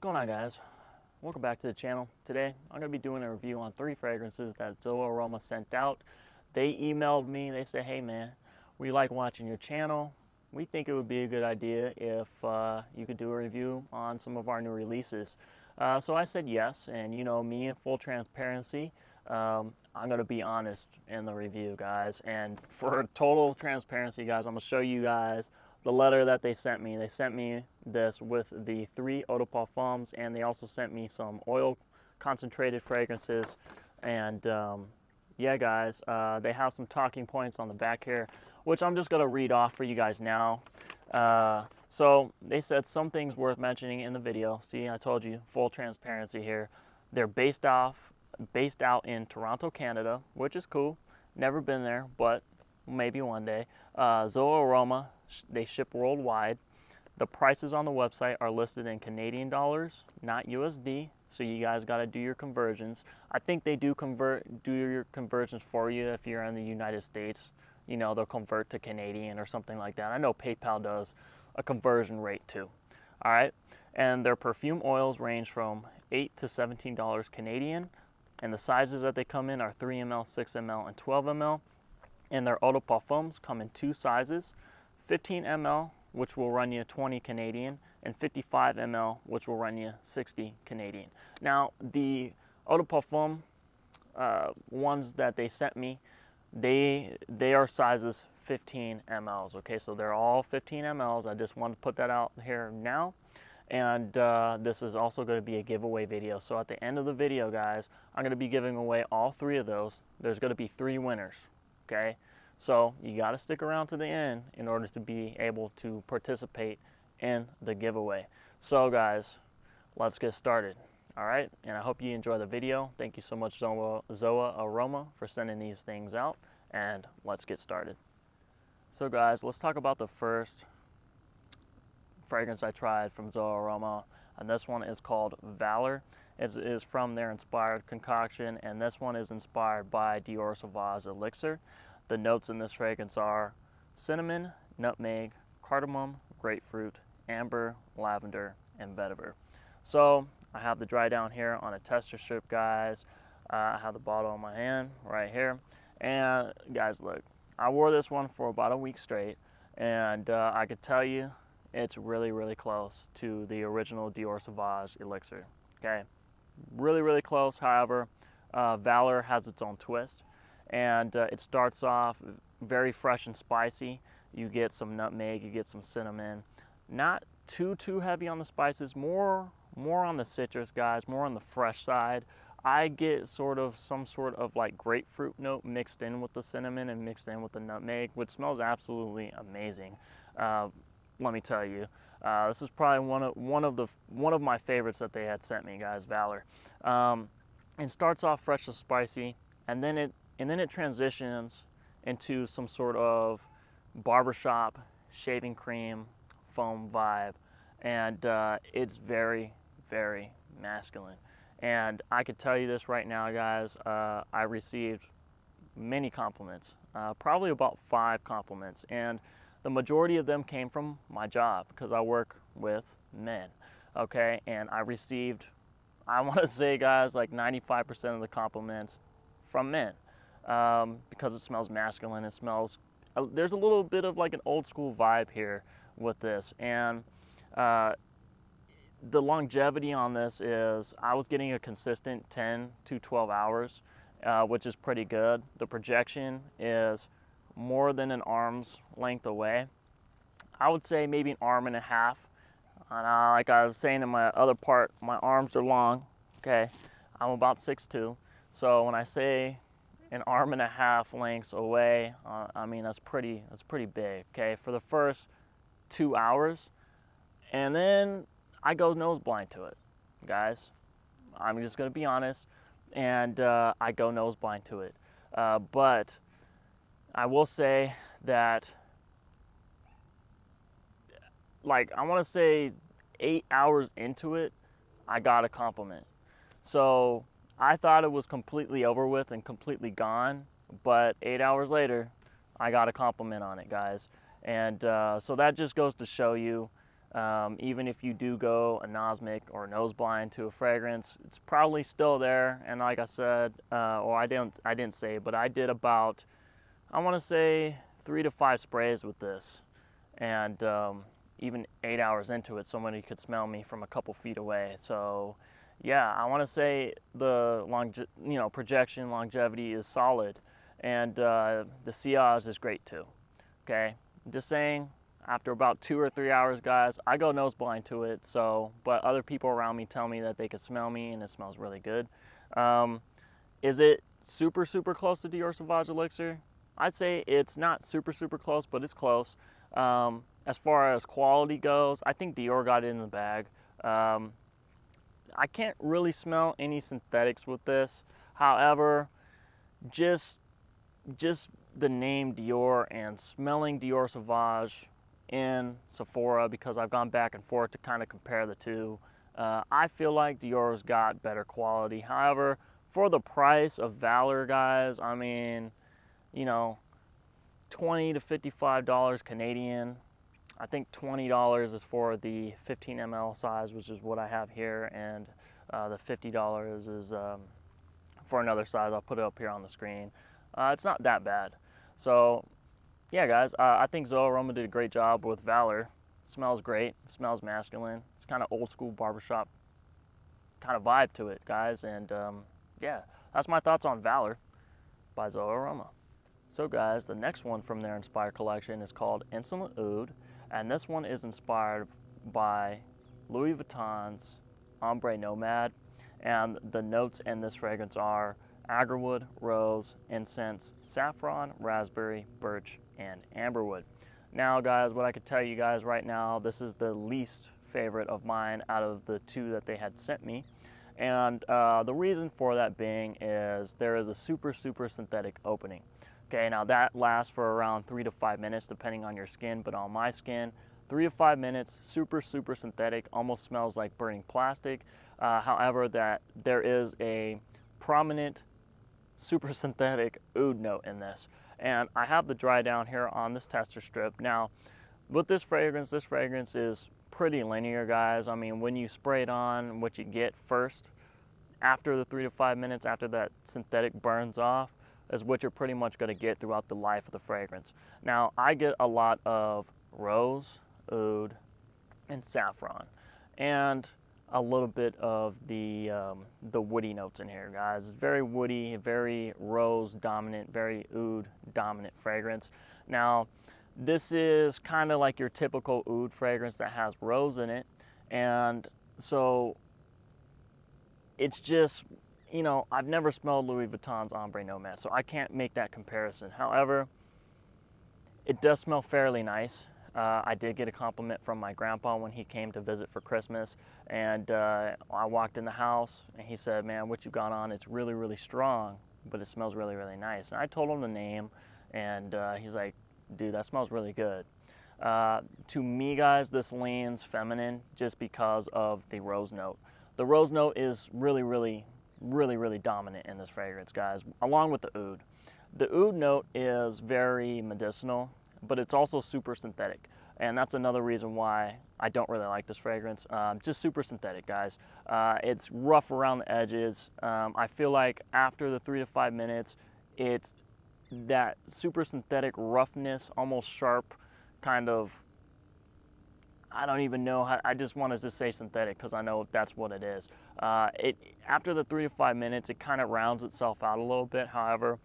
going on, guys? Welcome back to the channel. Today I'm going to be doing a review on 3 fragrances that Zoha Aroma sent out. They emailed me. They said, hey man, we like watching your channel. We think it would be a good idea if you could do a review on some of our new releases. So I said yes, and you know me, in full transparency, I'm going to be honest in the review, guys. And for total transparency, guys, I'm going to show you guys the letter that they sent me. They sent me this with the 3 eau de parfums, and they also sent me some oil concentrated fragrances. And yeah, guys, they have some talking points on the back here, which I'm just going to read off for you guys now. So they said some things worth mentioning in the video. See, I told you, full transparency here. They're based out in Toronto, Canada, which is cool. Never been there, but maybe one day. Zoha Aroma, they ship worldwide. The prices on the website are listed in Canadian dollars, not USD. So you guys got to do your conversions. I think they do your conversions for you if you're in the United States. You know, they'll convert to Canadian or something like that. I know PayPal does a conversion rate too. All right, and their perfume oils range from $8 to $17 Canadian, and the sizes that they come in are 3 ml, 6 ml, and 12 ml. And their eau de parfums come in 2 sizes, 15 ml, which will run you 20 Canadian, and 55 ml, which will run you 60 Canadian. Now, the eau de parfum ones that they sent me, they are sizes 15 mLs, okay? So they're all 15 mLs. I just want to put that out here now. And this is also going to be a giveaway video. So at the end of the video, guys, I'm going to be giving away all 3 of those. There's going to be 3 winners. Okay, so you got to stick around to the end in order to be able to participate in the giveaway. So guys, let's get started. All right, and I hope you enjoy the video. Thank you so much, Zoha Aroma, for sending these things out, and let's get started. So guys, let's talk about the first fragrance I tried from Zoha Aroma, and this one is called Valor. It is from their inspired concoction, and this one is inspired by Dior Sauvage Elixir. The notes in this fragrance are cinnamon, nutmeg, cardamom, grapefruit, amber, lavender, and vetiver. So I have the dry down here on a tester strip, guys. I have the bottle in my hand right here, and guys, look, I wore this one for about a week straight, and I could tell you it's really close to the original Dior Sauvage Elixir. Okay, really close. However, Valor has its own twist, and it starts off very fresh and spicy. You get some nutmeg, you get some cinnamon. Not too heavy on the spices, more on the citrus, guys, more on the fresh side. I get some sort of like grapefruit note mixed in with the cinnamon and mixed in with the nutmeg, which smells absolutely amazing. Let me tell you, this is probably one of my favorites that they had sent me, guys. Valor. It starts off fresh and spicy, and then it transitions into some sort of barbershop shaving cream foam vibe, and it's very masculine. And I could tell you this right now, guys. I received many compliments, probably about 5 compliments, and the majority of them came from my job because I work with men, okay? And I received, I want to say, guys, like 95% of the compliments from men because it smells masculine. It smells, there's a little bit of like an old school vibe here with this. And the longevity on this is I was getting a consistent 10 to 12 hours, which is pretty good. The projection is more than an arm's length away. I would say maybe an arm and a half. And like I was saying in my other part, my arms are long. Okay, I'm about 6'2", so when I say an arm and a half lengths away, I mean that's pretty big. Okay, for the first 2 hours, and then I go nose blind to it, guys. I'm just gonna be honest, and I go nose blind to it, but I will say that, like, I want to say 8 hours into it, I got a compliment. So I thought it was completely over with and completely gone, but 8 hours later, I got a compliment on it, guys. And so that just goes to show you Even if you do go anosmic or nose blind to a fragrance, it's probably still there. And like I said, or I didn't say, but I did about, I want to say 3 to 5 sprays with this, and even 8 hours into it, somebody could smell me from a couple feet away. So yeah, I want to say the projection longevity is solid, and the sillage is great too. Okay, just saying. After about 2 or 3 hours, guys, I go nose blind to it. So, but other people around me tell me that they could smell me, and it smells really good. Is it super close to Dior Sauvage Elixir? I'd say it's not super close, but it's close. As far as quality goes, I think Dior got it in the bag. I can't really smell any synthetics with this. However, just the name Dior and smelling Dior Sauvage in Sephora, because I've gone back and forth to kind of compare the two, I feel like Dior's got better quality. However, for the price of Valor, guys, I mean, you know, $20 to $55 Canadian. I think $20 is for the 15 ml size, which is what I have here, and the $50 is for another size. I'll put it up here on the screen. It's not that bad. So yeah, guys, I think Zoha Aroma did a great job with Valor. Smells great, smells masculine. It's kind of old school barbershop kind of vibe to it, guys. And yeah, that's my thoughts on Valor by Zoha Aroma. So guys, the next one from their Inspire collection is called Insolent Oud, and this one is inspired by Louis Vuitton's Ombre Nomade, and the notes in this fragrance are agarwood, rose, incense, saffron, raspberry, birch, and amberwood. Now guys, what I could tell you guys right now, this is the least favorite of mine out of the 2 that they had sent me. And the reason for that being is there is a super synthetic opening. Okay, now that lasts for around 3 to 5 minutes depending on your skin, but on my skin, 3 to 5 minutes, super synthetic, almost smells like burning plastic. However, that there is a prominent super synthetic oud note in this. And I have the dry down here on this tester strip. Now, with this fragrance is pretty linear, guys. I mean, when you spray it on, what you get first, after the 3 to 5 minutes, after that synthetic burns off, is what you're pretty much going to get throughout the life of the fragrance. Now, I get a lot of rose, oud, and saffron, and a little bit of the woody notes in here, guys. It's very woody, very rose dominant, very oud dominant fragrance. Now, this is kind of like your typical oud fragrance that has rose in it, and so it's just, you know, I've never smelled Louis Vuitton's Ombre Nomade, so I can't make that comparison. However, it does smell fairly nice. I did get a compliment from my grandpa when he came to visit for Christmas, and I walked in the house and he said, man, what you got on, it's really strong, but it smells really nice. And I told him the name, and he's like, dude, that smells really good. To me, guys, this leans feminine just because of the rose note. The rose note is really dominant in this fragrance, guys, along with the oud. The oud note is very medicinal, but it's also super synthetic, and that's another reason why I don't really like this fragrance. Just super synthetic, guys. It's rough around the edges. I feel like after the 3 to 5 minutes, it's that super synthetic roughness, almost sharp, kind of, I don't even know how, I just want to just say synthetic because I know that's what it is. After the 3 to 5 minutes, it kind of rounds itself out a little bit. However,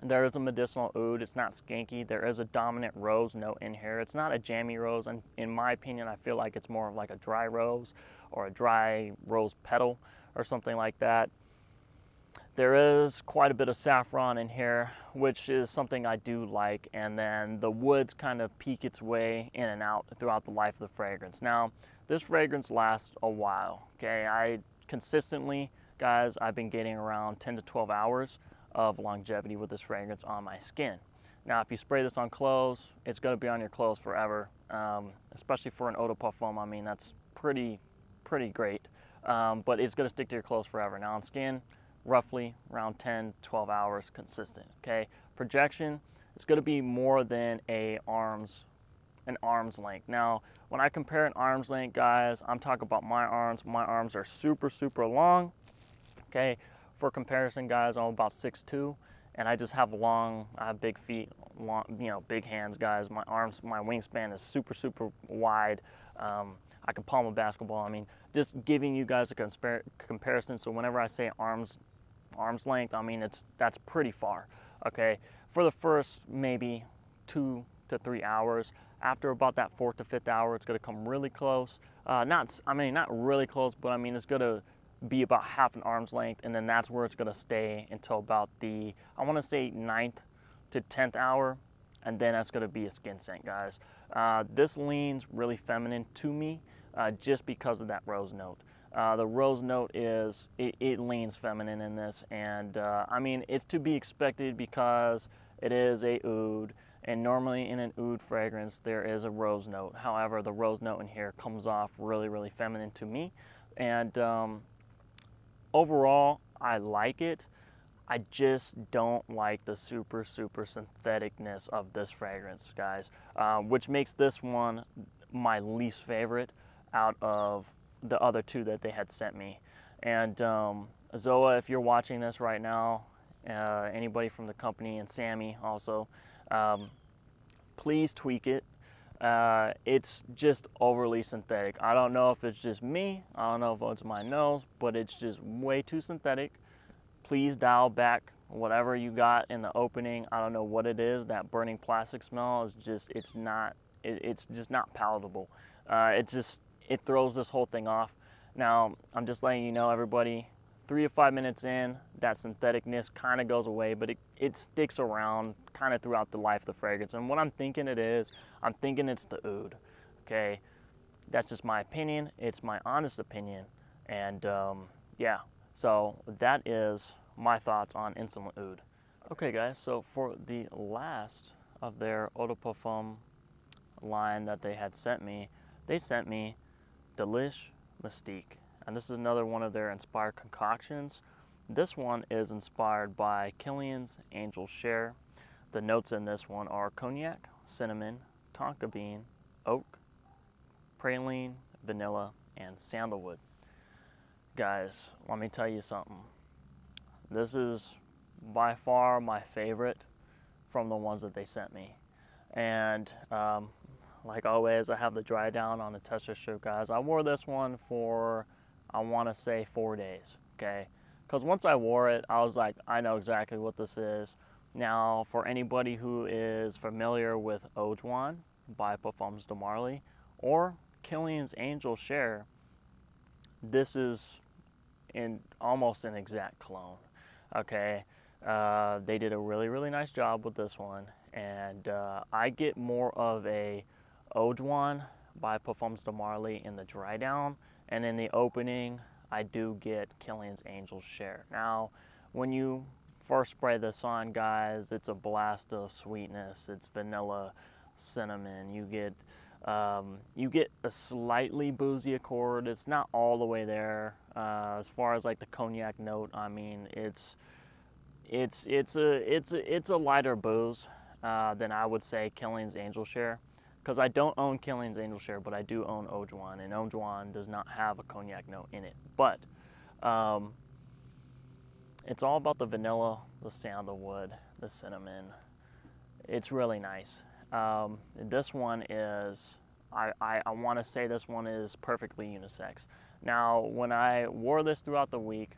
there is a medicinal oud. It's not skanky. There is a dominant rose note in here. It's not a jammy rose, and in my opinion, I feel like it's more of like a dry rose or a dry rose petal or something like that. There is quite a bit of saffron in here, which is something I do like, and then the woods kind of peek its way in and out throughout the life of the fragrance. Now, this fragrance lasts a while, okay? I consistently, guys, I've been getting around 10 to 12 hours of longevity with this fragrance on my skin. Now, if you spray this on clothes, it's going to be on your clothes forever, especially for an eau de parfum. I mean, that's pretty great, but it's going to stick to your clothes forever. Now, on skin, roughly around 10, 12 hours consistent, okay? Projection, it's going to be more than a arm's an arm's length. Now, when I compare an arm's length, guys, I'm talking about my arms. My arms are super, super long. Okay, for comparison, guys, I'm about 6'2", and I just have I have big feet, long, big hands, guys. My arms, my wingspan is super, super wide. I can palm a basketball. I mean, just giving you guys a comparison. So whenever I say arm's length, I mean that's pretty far. Okay, for the first maybe 2 to 3 hours. After about that 4th to 5th hour, it's going to come really close. Not really close, but I mean it's going to be about half an arm's length, and then that's where it's going to stay until about the, I want to say 9th to 10th hour, and then that's going to be a skin scent, guys. This leans really feminine to me, just because of that rose note. The rose note it leans feminine in this, and I mean, it's to be expected because it is a oud, and normally in an oud fragrance there is a rose note. However, the rose note in here comes off really, really feminine to me, and overall, I like it. I just don't like the super, super syntheticness of this fragrance, guys, which makes this one my least favorite out of the other two that they had sent me. And Zoha, if you're watching this right now, anybody from the company, and Sammy also, please tweak it. It's just overly synthetic. I don't know if it's just me, I don't know if it's my nose, but it's just way too synthetic. Please dial back whatever you got in the opening. I don't know what it is. That burning plastic smell is just, it's just not palatable. It throws this whole thing off. Now, I'm just letting you know, everybody, 3 to 5 minutes in, that syntheticness kind of goes away, but it sticks around kind of throughout the life of the fragrance. And what I'm thinking it is, I'm thinking it's the oud. Okay, that's just my opinion. It's my honest opinion. And yeah, so that is my thoughts on Insolent Oud. Okay, guys, so for the last of their eau de parfum line that they had sent me, they sent me Délice Mystique. And this is another one of their inspired concoctions. This one is inspired by Killian's Angel Share. The notes in this one are cognac, cinnamon, tonka bean, oak, praline, vanilla, and sandalwood. Guys, let me tell you something. This is by far my favorite from the ones that they sent me. And like always, I have the dry down on the tester strip, guys. I wore this one for, I want to say 4 days, okay? Because once I wore it, I was like, I know exactly what this is. Now, for anybody who is familiar with Eau Juan by Parfums de Marly or Killian's Angel Share, this is almost an exact clone, okay? They did a really, really nice job with this one, and I get more of a Eau Juan by Parfums de Marly in the dry down, and in the opening, I do get Killian's Angel Share. Now, when you first spray this on, guys, it's a blast of sweetness. It's vanilla, cinnamon. You get a slightly boozy accord. It's not all the way there. As far as like the cognac note, I mean, it's a lighter booze than I would say Killian's Angel Share, because I don't own Killian's Angel Share, but I do own Eau Juan, and Eau Juan does not have a cognac note in it. But it's all about the vanilla, the sandalwood, the cinnamon. It's really nice. This one is, I want to say this one is perfectly unisex. Now, when I wore this throughout the week,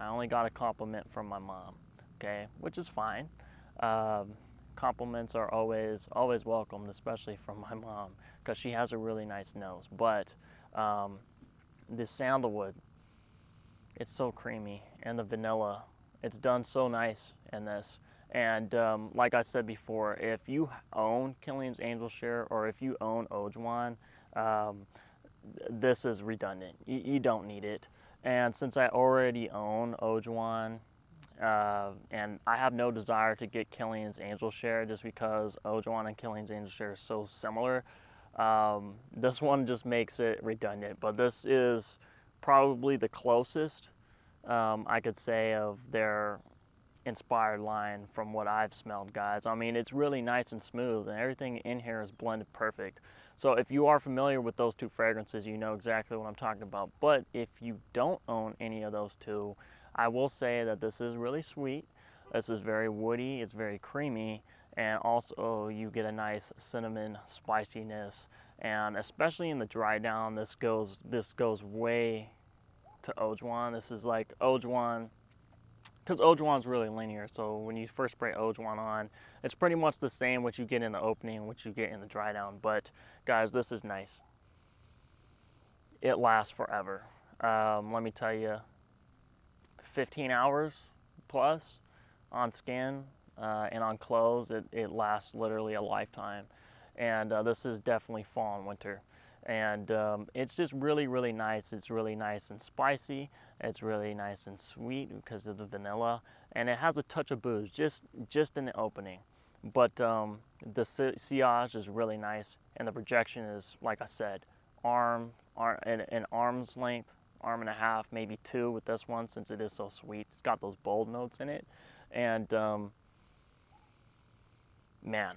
I only got a compliment from my mom, okay, which is fine. Compliments are always welcomed, especially from my mom, because she has a really nice nose. But the sandalwood, it's so creamy, and the vanilla, it's done so nice in this. And like I said before, if you own Killian's Angel Share or if you own Eau Juan, this is redundant. You don't need it. And since I already own Eau Juan, and I have no desire to get Killian's Angel Share just because Eau Juan and Killian's Angel Share are so similar, this one just makes it redundant. But this is probably the closest I could say of their inspired line from what I've smelled, guys. I mean, it's really nice and smooth, and everything in here is blended perfect. So if you are familiar with those two fragrances, you know exactly what I'm talking about. But if you don't own any of those two, I will say that this is really sweet. This is very woody, it's very creamy, and also you get a nice cinnamon spiciness. And especially in the dry down, this goes way to Oud. This is like Oud, because Oud is really linear. So when you first spray Oud on, it's pretty much the same what you get in the opening and what you get in the dry down. But guys, this is nice. It lasts forever. Let me tell you, 15 hours plus on skin and on clothes. It lasts literally a lifetime. And this is definitely fall and winter. And it's just really, really nice. It's really nice and spicy. It's really nice and sweet because of the vanilla, and it has a touch of booze just in the opening. But the sillage is really nice, and the projection is, like I said, an arm's length, arm and a half, maybe two with this one, since it is so sweet. It's got those bold notes in it, and man,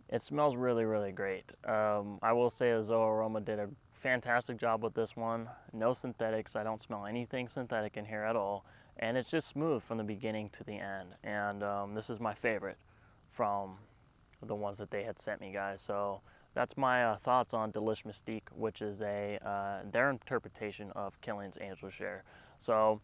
it smells really, really great. I will say that Zoha Aroma did a fantastic job with this one. No synthetics. I don't smell anything synthetic in here at all. And it's just smooth from the beginning to the end. And this is my favorite from the ones that they had sent me, guys. So that's my thoughts on Délice Mystique, which is their interpretation of Killian's Angel Share. So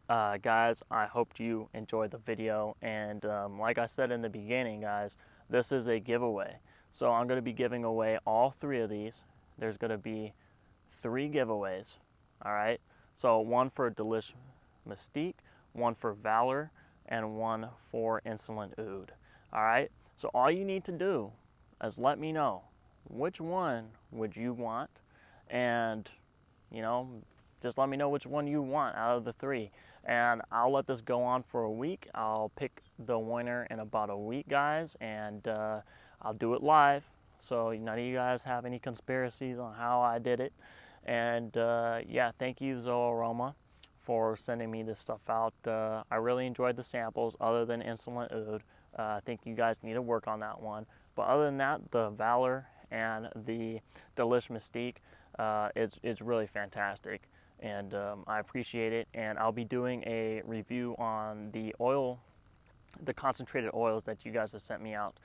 guys, I hope you enjoyed the video. And like I said in the beginning, guys, this is a giveaway. So I'm going to be giving away all three of these. There's going to be 3 giveaways. All right. So one for Délice Mystique, one for Valor, and one for Insolent Oud. All right. So all you need to do is let me know which one would you want, and just let me know which one you want out of the 3. And I'll let this go on for a week. I'll pick the winner in about a week, guys, and I'll do it live. So none of you guys have any conspiracies on how I did it. And yeah, thank you, Zoha Aroma, for sending me this stuff out. I really enjoyed the samples, other than Insolent Oud. I think you guys need to work on that one. But other than that, the Valor and the Délice Mystique is really fantastic. And I appreciate it. And I'll be doing a review on the concentrated oils that you guys have sent me out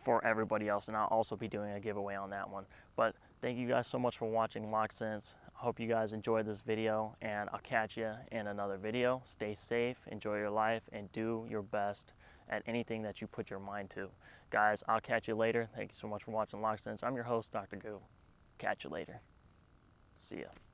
for everybody else, and I'll also be doing a giveaway on that one. But thank you guys so much for watching Loc'd. I hope you guys enjoyed this video, and I'll catch you in another video. Stay safe, enjoy your life, and do your best at anything that you put your mind to. Guys, I'll catch you later. Thank you so much for watching Loc'd. I'm your host, Dr.Goo. Catch you later. See ya.